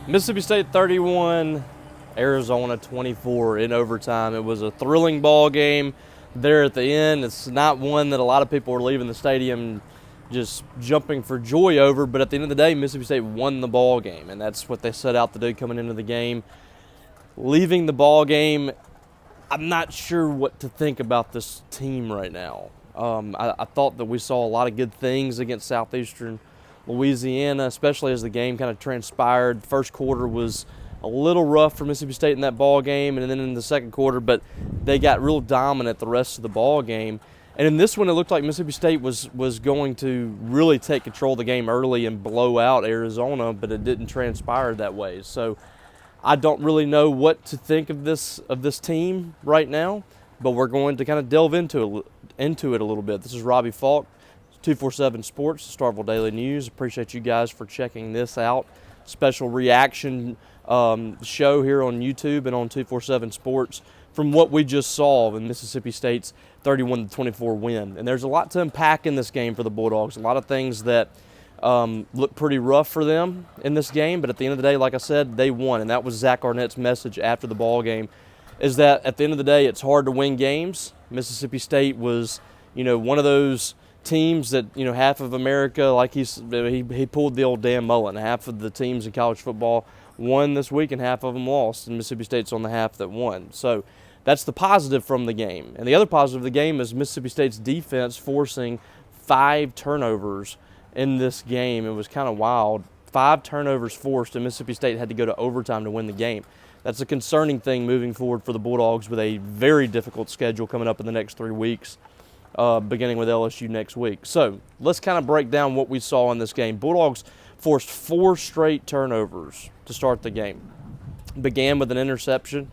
Mississippi State 31, Arizona 24 in overtime. It was a thrilling ball game there at the end. It's not one that a lot of people are leaving the stadium just jumping for joy over, but at the end of the day, Mississippi State won the ball game, and that's what they set out to do coming into the game. Leaving the ball game, I'm not sure what to think about this team right now. I thought that we saw a lot of good things against Southeastern Louisiana, especially as the game kind of transpired. First quarter was a little rough for Mississippi State in that ball game, and then in the second quarter, but they got real dominant the rest of the ball game. And in this one, it looked like Mississippi State was going to really take control of the game early and blow out Arizona, but it didn't transpire that way. So I don't really know what to think of this team right now, but we're going to kind of delve into it a little bit. This is Robbie Falk, 247 Sports, Starkville Daily News. Appreciate you guys for checking this out. Special reaction show here on YouTube and on 247 Sports from what we just saw in Mississippi State's 31-24 win. And there's a lot to unpack in this game for the Bulldogs. A lot of things that look pretty rough for them in this game, but at the end of the day, like I said, they won. And that was Zach Arnett's message after the ball game, is that at the end of the day, it's hard to win games. Mississippi State was, one of those teams that, half of America, like he pulled the old Dan Mullen. Half of the teams in college football won this week and half of them lost, and Mississippi State's on the half that won. So that's the positive from the game. And the other positive of the game is Mississippi State's defense forcing 5 turnovers in this game. It was kind of wild. 5 turnovers forced, and Mississippi State had to go to overtime to win the game. That's a concerning thing moving forward for the Bulldogs with a very difficult schedule coming up in the next 3 weeks, beginning with LSU next week. So let's kind of break down what we saw in this game. Bulldogs forced 4 straight turnovers to start the game. Began with an interception.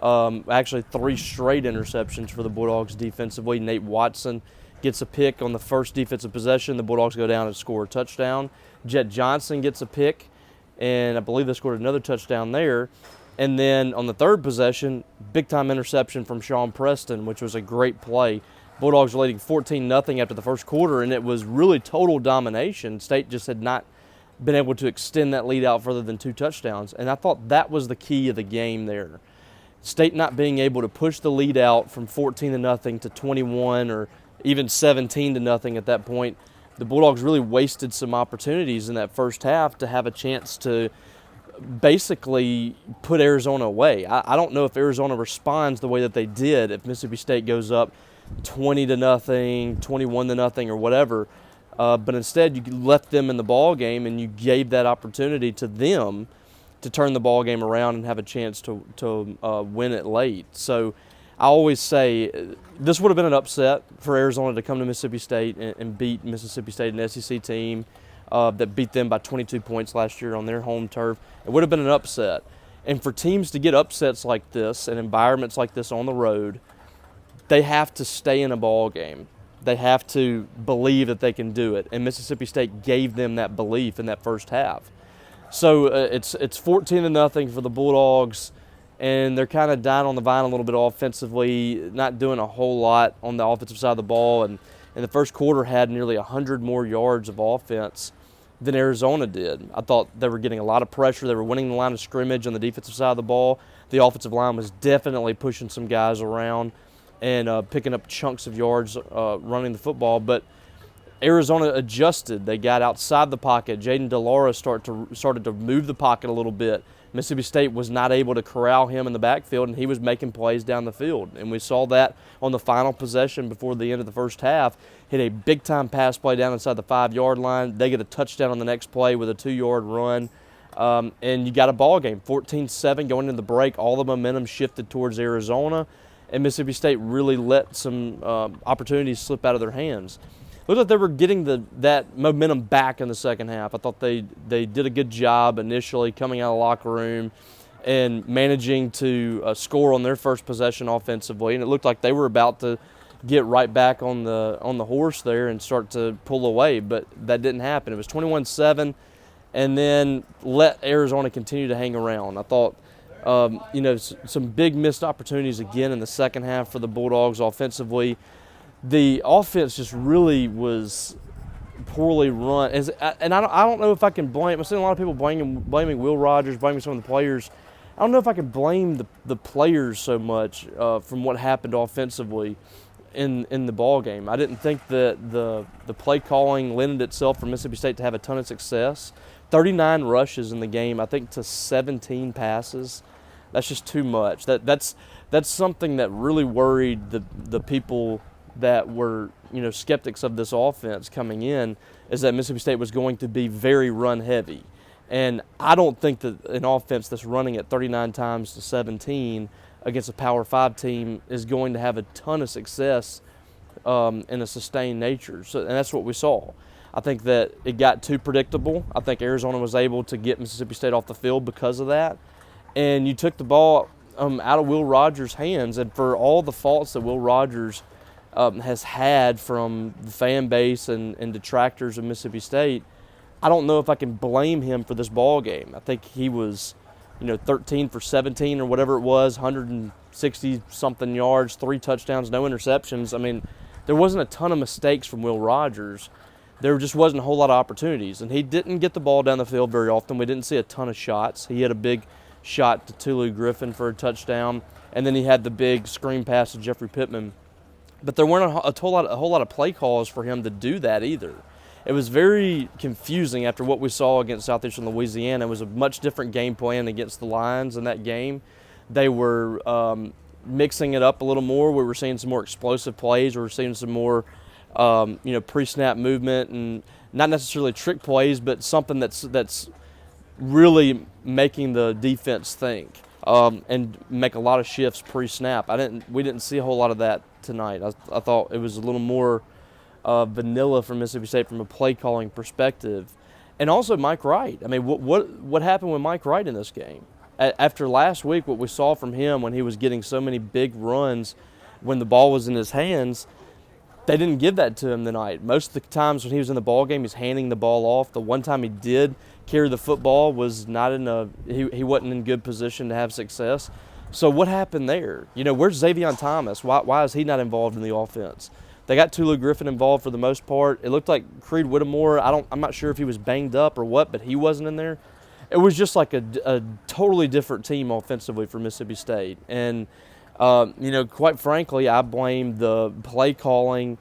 Actually 3 straight interceptions for the Bulldogs defensively. Nate Watson gets a pick on the first defensive possession. The Bulldogs go down and score a touchdown. Jet Johnson gets a pick, and I believe they scored another touchdown there. And then on the third possession, big-time interception from Sean Preston, which was a great play. Bulldogs were leading 14-0 after the first quarter, and it was really total domination. State just had not been able to extend that lead out further than 2 touchdowns, and I thought that was the key of the game there. State not being able to push the lead out from 14-0 to 21 or even 17-0 at that point. The Bulldogs really wasted some opportunities in that first half to have a chance to basically put Arizona away. I don't know if Arizona responds the way that they did if Mississippi State goes up 20-0, 21-0 or whatever. But instead you left them in the ball game and you gave that opportunity to them to turn the ball game around and have a chance to win it late. So I always say this would have been an upset for Arizona to come to Mississippi State and beat Mississippi State, an SEC team that beat them by 22 points last year on their home turf. It would have been an upset. And for teams to get upsets like this and environments like this on the road, they have to stay in a ball game. They have to believe that they can do it. And Mississippi State gave them that belief in that first half. So it's 14-0 for the Bulldogs, and they're kind of dying on the vine a little bit offensively, not doing a whole lot on the offensive side of the ball. And in the first quarter had nearly 100 more yards of offense than Arizona did. I thought they were getting a lot of pressure. They were winning the line of scrimmage on the defensive side of the ball. The offensive line was definitely pushing some guys around and picking up chunks of yards running the football. But Arizona adjusted. They got outside the pocket. Jaden DeLaura started to move the pocket a little bit. Mississippi State was not able to corral him in the backfield, and he was making plays down the field. And we saw that on the final possession before the end of the first half. Hit a big-time pass play down inside the 5-yard line. They get a touchdown on the next play with a 2-yard run. And you got a ball game, 14-7 going into the break. All the momentum shifted towards Arizona, and Mississippi State really let some opportunities slip out of their hands. Looked like they were getting that momentum back in the second half. I thought they did a good job initially coming out of the locker room and managing to score on their first possession offensively, and it looked like they were about to get right back on the horse there and start to pull away, but that didn't happen. It was 21-7, and then let Arizona continue to hang around. I thought some big missed opportunities again in the second half for the Bulldogs offensively. The offense just really was poorly run. And I don't know if I can blame. I've seen a lot of people blaming Will Rogers, blaming some of the players. I don't know if I can blame the players so much from what happened offensively in the ball game. I didn't think that the play calling lended itself for Mississippi State to have a ton of success. 39 rushes in the game, I think, to 17 passes. That's just too much. That's something that really worried the people that were, skeptics of this offense coming in, is that Mississippi State was going to be very run heavy. And I don't think that an offense that's running at 39 times to 17 against a Power 5 team is going to have a ton of success in a sustained nature. So, and that's what we saw. I think that it got too predictable. I think Arizona was able to get Mississippi State off the field because of that. And you took the ball out of Will Rogers' hands. And for all the faults that Will Rogers has had from the fan base and detractors of Mississippi State, I don't know if I can blame him for this ball game. I think he was, 13 for 17 or whatever it was, 160-something yards, 3 touchdowns, no interceptions. I mean, there wasn't a ton of mistakes from Will Rogers. There just wasn't a whole lot of opportunities. And he didn't get the ball down the field very often. We didn't see a ton of shots. He had a big shot to Tulu Griffin for a touchdown, and then he had the big screen pass to Jeffrey Pittman. But there weren't a whole lot of play calls for him to do that either. It was very confusing after what we saw against Southeastern Louisiana. It was a much different game plan against the Lions in that game. They were mixing it up a little more. We were seeing some more explosive plays. We were seeing some more, pre-snap movement, and not necessarily trick plays, but something that's really making the defense think and make a lot of shifts pre-snap. We didn't see a whole lot of that tonight. I thought it was a little more vanilla from Mississippi State from a play calling perspective. And also Mike Wright. I mean, what happened with Mike Wright in this game? After last week, what we saw from him when he was getting so many big runs when the ball was in his hands, they didn't give that to him tonight. Most of the times when he was in the ball game, he's handing the ball off. The one time he did carry the football was not he wasn't in good position to have success. So what happened there? Where's Xavion Thomas? Why is he not involved in the offense? They got Tulu Griffin involved for the most part. It looked like Creed Whittemore, I'm not sure if he was banged up or what, but he wasn't in there. It was just like a totally different team offensively for Mississippi State. And, quite frankly, I blame the play calling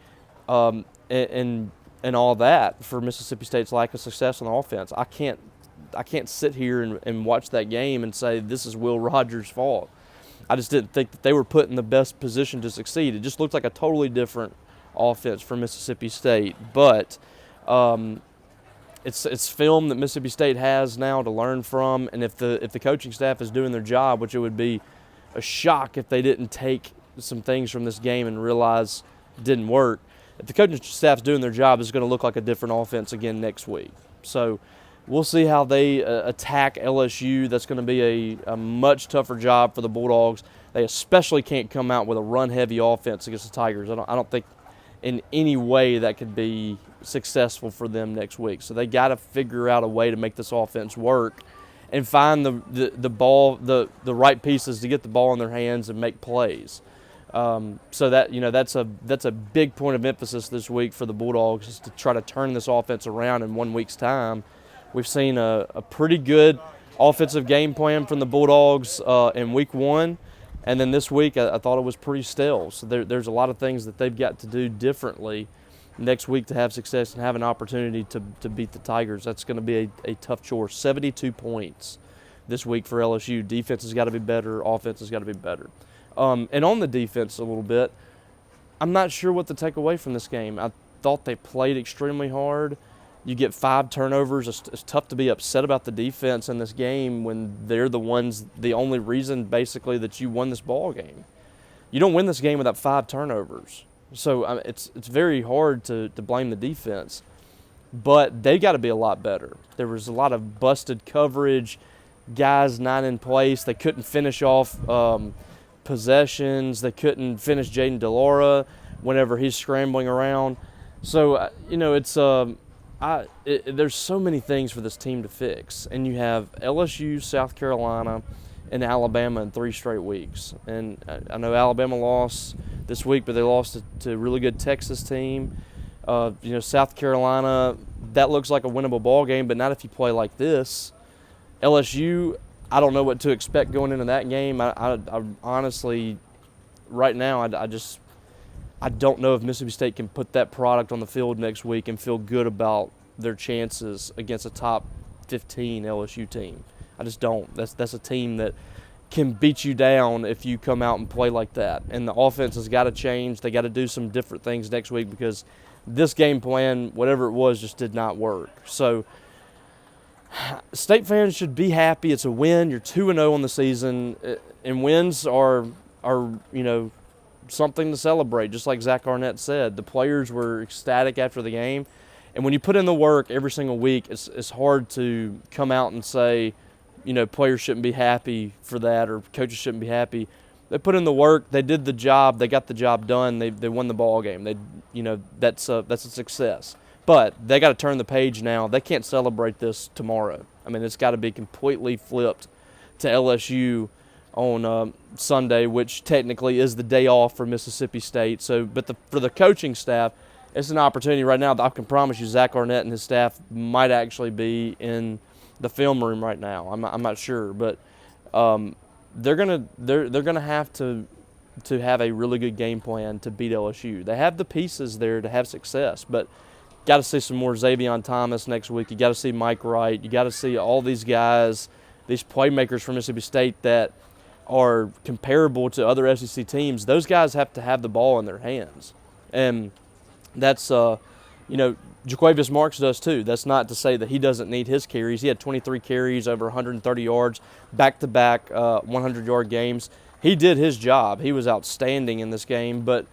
and all that for Mississippi State's lack of success on offense. I can't sit here and watch that game and say this is Will Rogers' fault. I just didn't think that they were put in the best position to succeed. It just looked like a totally different offense for Mississippi State. But it's film that Mississippi State has now to learn from. And if the coaching staff is doing their job, which it would be a shock if they didn't take some things from this game and realize it didn't work. If the coaching staff's doing their job, it's going to look like a different offense again next week. So we'll see how they attack LSU. That's going to be a much tougher job for the Bulldogs. They especially can't come out with a run-heavy offense against the Tigers. I don't think in any way that could be successful for them next week. So they got to figure out a way to make this offense work and find the right pieces to get the ball in their hands and make plays. So that's a big point of emphasis this week for the Bulldogs, is to try to turn this offense around in 1 week's time. We've seen a pretty good offensive game plan from the Bulldogs in week 1. And then this week, I thought it was pretty stale. So there's a lot of things that they've got to do differently next week to have success and have an opportunity to beat the Tigers. That's going to be a tough chore. 72 points this week for LSU. Defense has got to be better. Offense has got to be better. And on the defense a little bit, I'm not sure what to take away from this game. I thought they played extremely hard. You get 5 turnovers. It's tough to be upset about the defense in this game when they're the only reason basically that you won this ball game. You don't win this game without 5 turnovers. So it's very hard to blame the defense. But they got to be a lot better. There was a lot of busted coverage, guys not in place. They couldn't finish off possessions. They couldn't finish Jaden DeLaura whenever he's scrambling around. So, there's so many things for this team to fix. And you have LSU, South Carolina, and Alabama in 3 straight weeks. And I know Alabama lost this week, but they lost to a really good Texas team. South Carolina, that looks like a winnable ball game, but not if you play like this. LSU, I don't know what to expect going into that game. I honestly, right now, I don't know if Mississippi State can put that product on the field next week and feel good about their chances against a top 15 LSU team. I just don't. That's a team that can beat you down if you come out and play like that. And the offense has got to change. They got to do some different things next week because this game plan, whatever it was, just did not work. So State fans should be happy. It's a win. You're 2-0 on the season, and wins are something to celebrate. Just like Zach Arnett said, the players were ecstatic after the game. And when you put in the work every single week, it's hard to come out and say, players shouldn't be happy for that or coaches shouldn't be happy. They put in the work. They did the job. They got the job done. They won the ball game. That's a success. But they got to turn the page now. They can't celebrate this tomorrow. I mean, it's got to be completely flipped to LSU on Sunday, which technically is the day off for Mississippi State. So, but for the coaching staff, it's an opportunity right now. I can promise you, Zach Arnett and his staff might actually be in the film room right now. I'm not sure, but they're gonna have to have a really good game plan to beat LSU. They have the pieces there to have success, but got to see some more Xavion Thomas next week. You got to see Mike Wright. You got to see all these guys, these playmakers from Mississippi State that are comparable to other SEC teams. Those guys have to have the ball in their hands, and that's Jaquavius Marks does too. That's not to say that he doesn't need his carries. He had 23 carries, over 130 yards, back-to-back 100-yard games. He did his job. He was outstanding in this game, but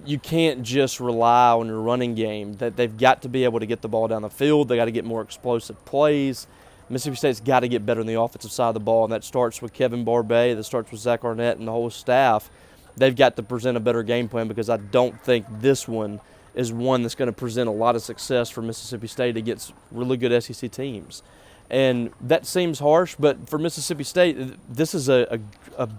you can't just rely on your running game. That they've got to be able to get the ball down the field. They got to get more explosive plays. Mississippi State's got to get better on the offensive side of the ball, and that starts with Kevin Barbay. That starts with Zach Arnett and the whole staff. They've got to present a better game plan because I don't think this one is one that's going to present a lot of success for Mississippi State against really good SEC teams. And that seems harsh, but for Mississippi State, this is a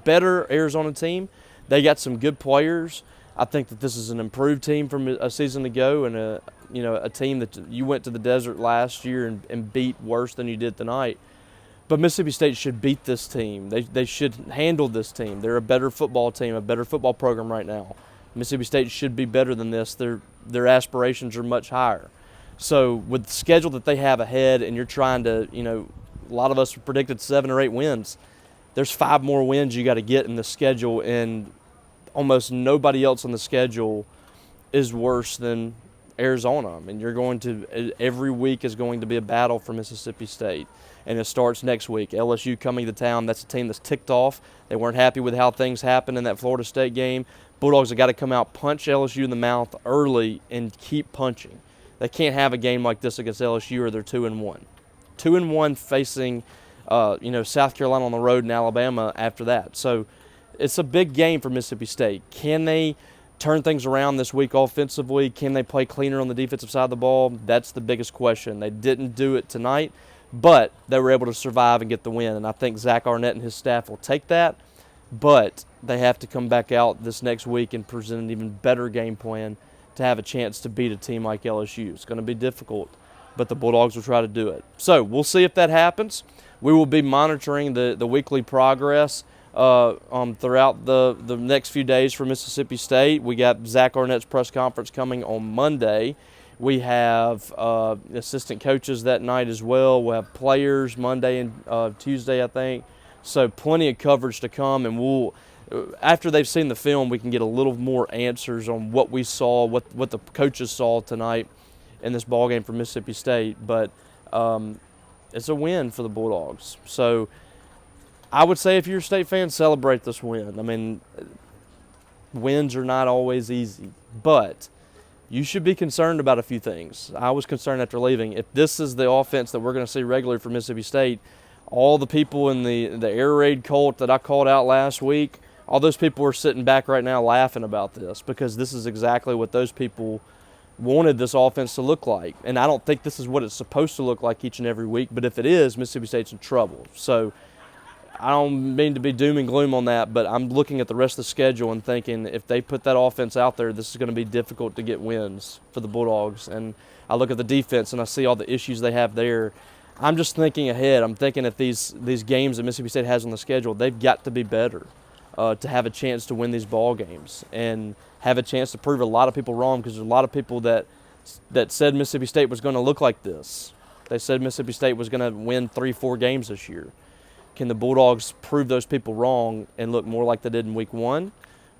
better Arizona team. They got some good players. I think that this is an improved team from a season ago, and a team that you went to the desert last year and beat worse than you did tonight. But Mississippi State should beat this team. They should handle this team. They're a better football team, a better football program right now. Mississippi State should be better than this. Their aspirations are much higher. So with the schedule that they have ahead, and you're trying to, a lot of us predicted 7 or 8 wins. There's 5 more wins you got to get in the schedule, and almost nobody else on the schedule is worse than Arizona. I mean, every week is going to be a battle for Mississippi State, and it starts next week. LSU coming to town. That's a team that's ticked off. They weren't happy with how things happened in that Florida State game. Bulldogs have got to come out, punch LSU in the mouth early, and keep punching. They can't have a game like this against LSU, or they're 2-1. 2-1 facing, South Carolina on the road and Alabama after that. So it's a big game for Mississippi State. Can they turn things around this week offensively? Can they play cleaner on the defensive side of the ball? That's the biggest question. They didn't do it tonight, but they were able to survive and get the win. And I think Zach Arnett and his staff will take that, but they have to come back out this next week and present an even better game plan to have a chance to beat a team like LSU. It's going to be difficult, but the Bulldogs will try to do it. So we'll see if that happens. We will be monitoring the weekly progress throughout the next few days for Mississippi State. We got Zach Arnett's press conference coming on Monday. We have assistant coaches that night as well. We'll have players Monday and Tuesday, I think. So plenty of coverage to come, and after they've seen the film, we can get a little more answers on what we saw, what the coaches saw tonight in this ball game for Mississippi State. But it's a win for the Bulldogs. So I would say if you're a State fan, celebrate this win. I mean, wins are not always easy, but you should be concerned about a few things. I was concerned after leaving. If this is the offense that we're going to see regularly for Mississippi State, all the people in the air raid cult that I called out last week, all those people are sitting back right now laughing about this, because this is exactly what those people wanted this offense to look like. And I don't think this is what it's supposed to look like each and every week, but if it is, Mississippi State's in trouble. So I don't mean to be doom and gloom on that, but I'm looking at the rest of the schedule and thinking if they put that offense out there, this is going to be difficult to get wins for the Bulldogs. And I look at the defense and I see all the issues they have there. I'm just thinking ahead. I'm thinking if these games that Mississippi State has on the schedule, they've got to be better to have a chance to win these ball games and have a chance to prove a lot of people wrong, because there's a lot of people that said Mississippi State was going to look like this. They said Mississippi State was going to win 3-4 games this year. Can the Bulldogs prove those people wrong and look more like they did in week 1?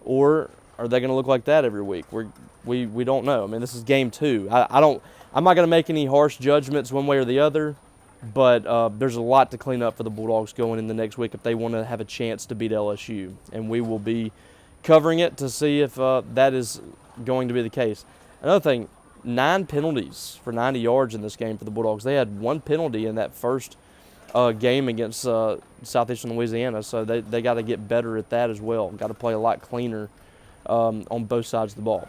Or are they going to look like that every week? We don't know. I mean, this is game 2. I'm not going to make any harsh judgments one way or the other, but there's a lot to clean up for the Bulldogs going in the next week if they want to have a chance to beat LSU. And we will be covering it to see if that is going to be the case. Another thing, 9 penalties for 90 yards in this game for the Bulldogs. They had 1 penalty in that first game against Southeastern Louisiana, so they got to get better at that as well. Got to play a lot cleaner on both sides of the ball.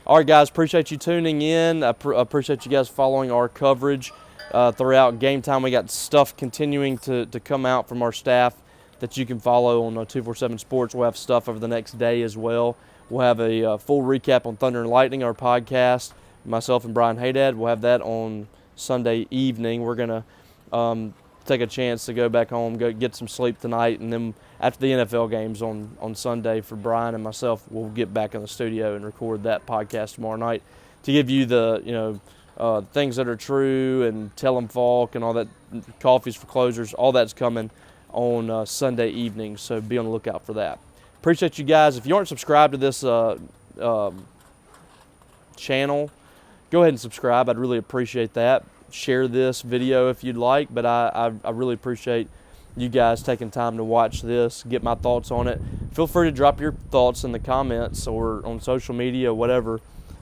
All right, guys, appreciate you tuning in. I appreciate you guys following our coverage throughout game time. We got stuff continuing to come out from our staff that you can follow on 247 Sports. We'll have stuff over the next day as well. We'll have a full recap on Thunder and Lightning, our podcast. Myself and Brian Haydad, we'll have that on Sunday evening. We're going to take a chance to go back home, go get some sleep tonight, and then after the NFL games on Sunday for Brian and myself, we'll get back in the studio and record that podcast tomorrow night to give you the things that are true and Tell 'em Falk and all that, coffees for closers. All that's coming on Sunday evening, so be on the lookout for that. Appreciate you guys. If you aren't subscribed to this channel, go ahead and subscribe. I'd really appreciate that. Share this video if you'd like, but I really appreciate you guys taking time to watch this, get my thoughts on it. Feel free to drop your thoughts in the comments or on social media, whatever,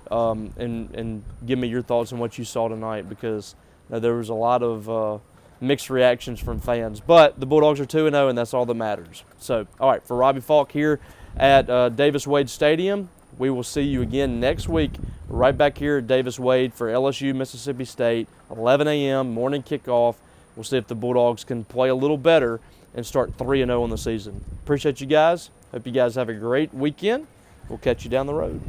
and give me your thoughts on what you saw tonight, because there was a lot of mixed reactions from fans. But the Bulldogs are 2-0, and that's all that matters. So, all right, for Robbie Falk here at Davis Wade Stadium, we will see you again next week right back here at Davis Wade for LSU Mississippi State, 11 a.m., morning kickoff. We'll see if the Bulldogs can play a little better and start 3-0 on the season. Appreciate you guys. Hope you guys have a great weekend. We'll catch you down the road.